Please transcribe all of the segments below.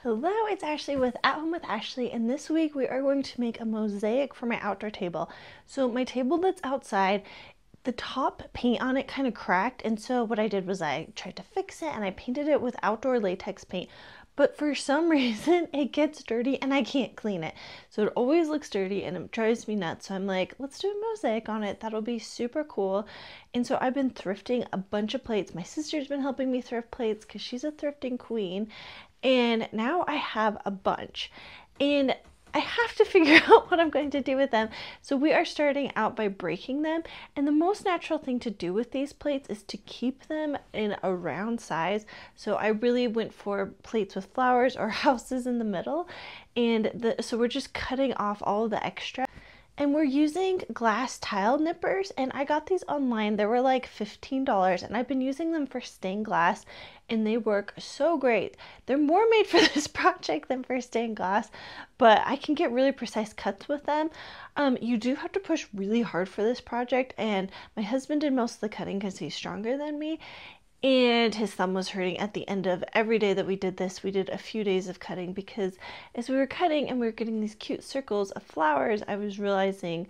Hello, it's Ashley with At Home with Ashley, and this week we are going to make a mosaic for my outdoor table. So my table that's outside, the top paint on it kind of cracked, and so what I did was I tried to fix it and I painted it with outdoor latex paint. But for some reason it gets dirty and I can't clean it. So it always looks dirty and it drives me nuts. So I'm like, let's do a mosaic on it. That'll be super cool. And so I've been thrifting a bunch of plates. My sister's been helping me thrift plates because she's a thrifting queen. And now I have a bunch. And I have to figure out what I'm going to do with them. So we are starting out by breaking them. And the most natural thing to do with these plates is to keep them in a round size. So I really went for plates with flowers or houses in the middle. And so we're just cutting off all of the extra. And we're using glass tile nippers, and I got these online. They were like $15, and I've been using them for stained glass, and they work so great. They're more made for this project than for stained glass, but I can get really precise cuts with them. You do have to push really hard for this project, and my husband did most of the cutting because he's stronger than me. And his thumb was hurting at the end of every day that we did this. We did a few days of cutting because as we were cutting and we were getting these cute circles of flowers, I was realizing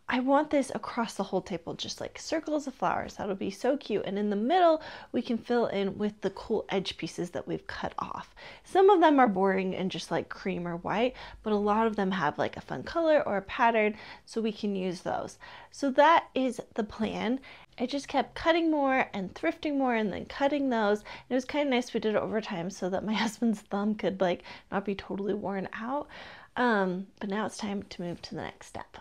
I want this across the whole table, just like circles of flowers. That'll be so cute. And in the middle, we can fill in with the cool edge pieces that we've cut off. Some of them are boring and just like cream or white, but a lot of them have like a fun color or a pattern, so we can use those. So that is the plan. I just kept cutting more and thrifting more and then cutting those. It was kind of nice we did it over time so that my husband's thumb could like not be totally worn out. But now it's time to move to the next step.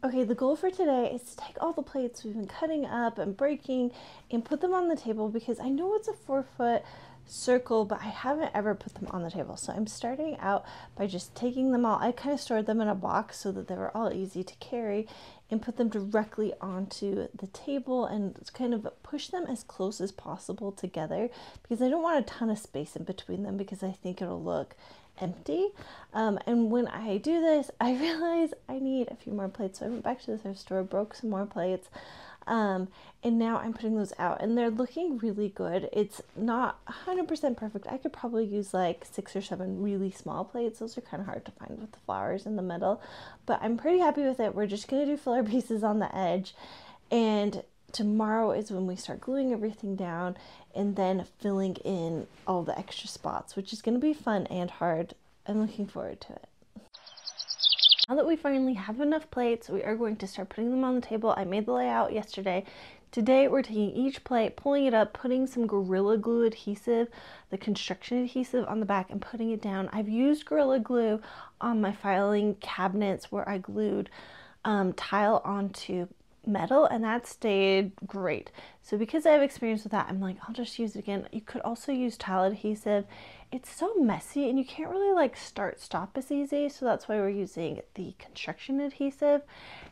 Okay, the goal for today is to take all the plates we've been cutting up and breaking and put them on the table because I know it's a 4-foot circle, but I haven't ever put them on the table. So I'm starting out by just taking them all. I kind of stored them in a box so that they were all easy to carry and put them directly onto the table and kind of push them as close as possible together because I don't want a ton of space in between them because I think it'll look empty. And when I do this, I realize I need a few more plates. So I went back to the thrift store, broke some more plates. And now I'm putting those out and they're looking really good. It's not 100% perfect. I could probably use like 6 or 7 really small plates. Those are kind of hard to find with the flowers in the middle, but I'm pretty happy with it. We're just going to do filler pieces on the edge, and tomorrow is when we start gluing everything down and then filling in all the extra spots, which is going to be fun and hard. I'm looking forward to it. Now that we finally have enough plates, we are going to start putting them on the table. I made the layout yesterday. Today we're taking each plate, pulling it up, putting some Gorilla Glue adhesive, the construction adhesive on the back, and putting it down. I've used Gorilla Glue on my filing cabinets where I glued tile onto metal, and that stayed great. So because I have experience with that, I'm like, I'll just use it again. You could also use tile adhesive. It's so messy and you can't really like stop as easy, so that's why we're using the construction adhesive.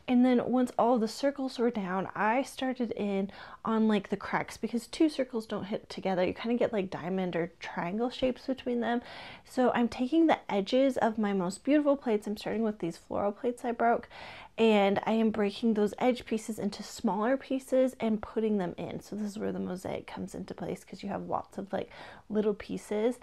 And then once all the circles were down, I started in on like the cracks because 2 circles don't hit together. You kind of get like diamond or triangle shapes between them. So I'm taking the edges of my most beautiful plates. I'm starting with these floral plates I broke, and I am breaking those edge pieces into smaller pieces and putting them in. So this is where the mosaic comes into place because you have lots of like little pieces.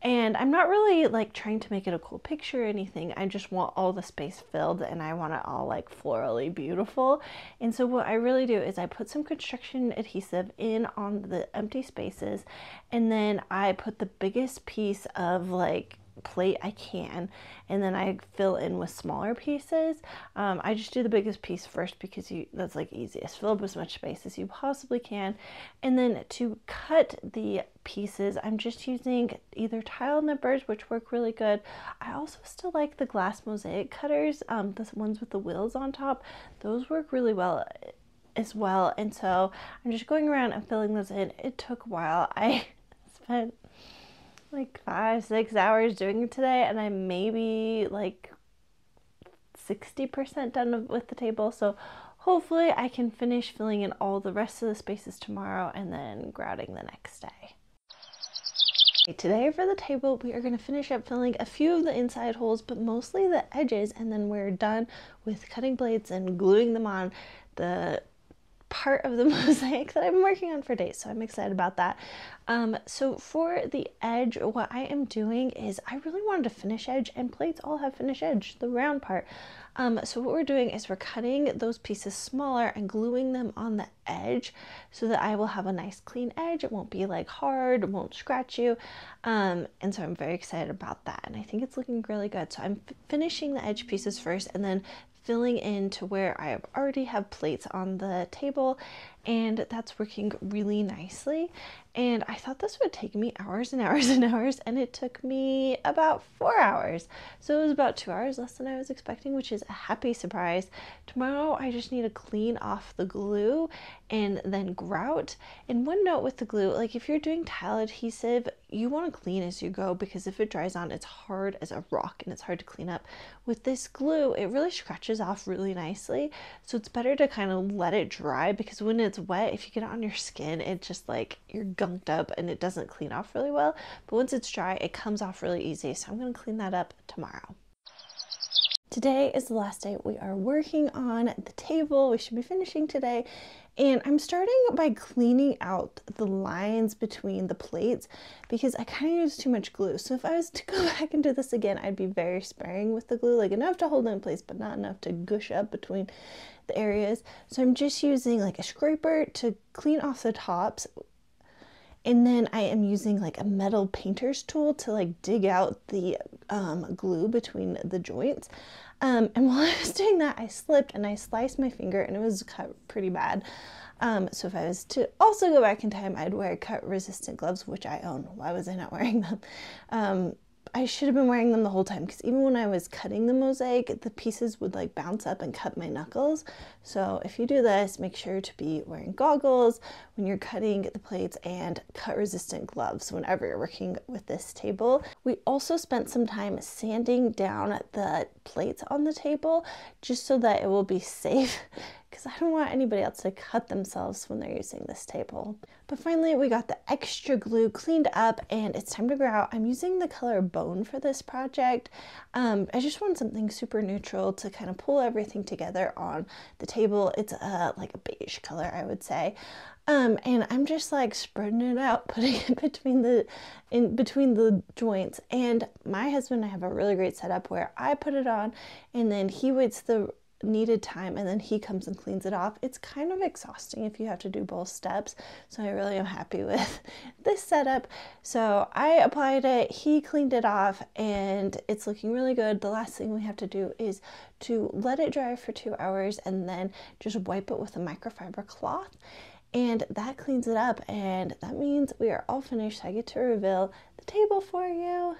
And I'm not really like trying to make it a cool picture or anything. I just want all the space filled and I want it all like florally beautiful. And so what I really do is I put some construction adhesive in on the empty spaces, and then I put the biggest piece of like plate I can, and then I fill in with smaller pieces. I just do the biggest piece first because that's like easiest. Fill up as much space as you possibly can. And then to cut the pieces, I'm just using either tile nippers, which work really good. I also still like the glass mosaic cutters, the ones with the wheels on top. Those work really well as well. And so I'm just going around and filling those in. It took a while. I spent like 5-6 hours doing it today, and I'm maybe like 60% done with the table. So hopefully I can finish filling in all the rest of the spaces tomorrow and then grouting the next day. Today for the table, we are going to finish up filling a few of the inside holes, but mostly the edges, and then we're done with cutting plates and gluing them on. The part of the mosaic that I've been working on for days, so I'm excited about that. So for the edge, what I am doing is I really wanted to finish edge, and plates all have finish edge, the round part. So what we're doing is we're cutting those pieces smaller and gluing them on the edge so that I will have a nice clean edge. It won't be like hard, it won't scratch you. And so I'm very excited about that, and I think it's looking really good. So I'm finishing the edge pieces first and then filling in to where I already have plates on the table, and that's working really nicely. And I thought this would take me hours and hours and hours, and it took me about 4 hours. So it was about 2 hours less than I was expecting, which is a happy surprise. Tomorrow I just need to clean off the glue and then grout. And one note with the glue, like if you're doing tile adhesive, you want to clean as you go, because if it dries on, it's hard as a rock and it's hard to clean up. With this glue, it really scratches off really nicely, so it's better to kind of let it dry, because when it's wet, if you get it on your skin, it just like you're gunked up and it doesn't clean off really well. But once it's dry, it comes off really easy, so I'm going to clean that up tomorrow. Today is the last day we are working on the table. We should be finishing today. And I'm starting by cleaning out the lines between the plates, because I kind of used too much glue. So if I was to go back and do this again, I'd be very sparing with the glue, like enough to hold it in place, but not enough to gush up between the areas. So I'm just using like a scraper to clean off the tops. And then I am using like a metal painter's tool to like dig out the glue between the joints. And while I was doing that, I slipped and I sliced my finger, and it was cut pretty bad. So if I was to also go back in time, I'd wear cut resistant gloves, which I own. Why was I not wearing them? I should have been wearing them the whole time, because even when I was cutting the mosaic, the pieces would like bounce up and cut my knuckles. So if you do this, make sure to be wearing goggles when you're cutting the plates and cut resistant gloves whenever you're working with this table. We also spent some time sanding down the plates on the table just so that it will be safe, because I don't want anybody else to cut themselves when they're using this table. But finally, we got the extra glue cleaned up, and it's time to grout. I'm using the color Bone for this project. I just want something super neutral to kind of pull everything together on the table. It's like a beige color, I would say. And I'm just like spreading it out, putting it in between the joints. And my husband and I have a really great setup where I put it on, and then he waits the needed time, and then he comes and cleans it off. It's kind of exhausting if you have to do both steps, so I really am happy with this setup. So I applied it, he cleaned it off, and it's looking really good. The last thing we have to do is to let it dry for 2 hours and then just wipe it with a microfiber cloth, and that cleans it up, and that means we are all finished. So I get to reveal the table for you.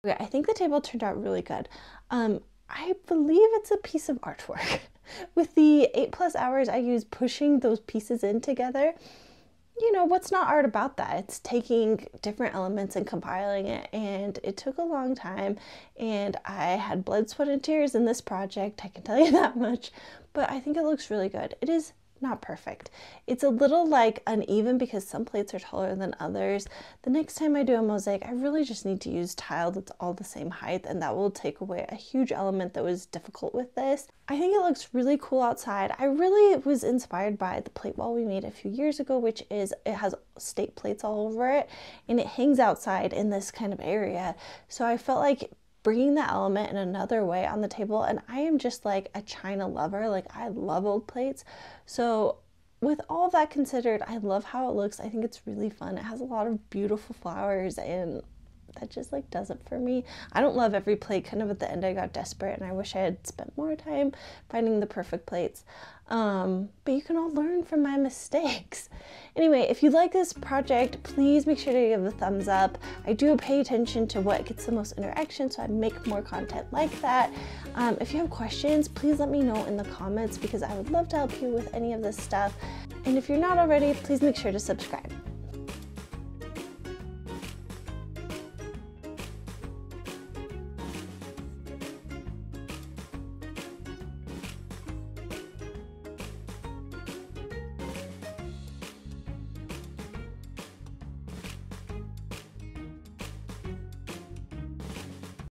Okay, I think the table turned out really good. I believe it's a piece of artwork. With the 8+ hours I used pushing those pieces in together, you know, what's not art about that? It's taking different elements and compiling it, and it took a long time, and I had blood, sweat, and tears in this project, I can tell you that much, but I think it looks really good. It is not perfect. It's a little like uneven because some plates are taller than others. The next time I do a mosaic, I really just need to use tile that's all the same height, and that will take away a huge element that was difficult with this. I think it looks really cool outside. I really was inspired by the plate wall we made a few years ago, which is, it has state plates all over it, and it hangs outside in this kind of area. So I felt like bringing that element in another way on the table, and I am just like a china lover. Like, I love old plates. So with all that considered, I love how it looks. I think it's really fun. It has a lot of beautiful flowers and that just like does it for me. I don't love every plate. Kind of at the end I got desperate and I wish I had spent more time finding the perfect plates. But you can all learn from my mistakes. Anyway, if you like this project, please make sure to give a thumbs up. I do pay attention to what gets the most interaction, so I make more content like that. If you have questions, please let me know in the comments because I would love to help you with any of this stuff. And if you're not already, please make sure to subscribe.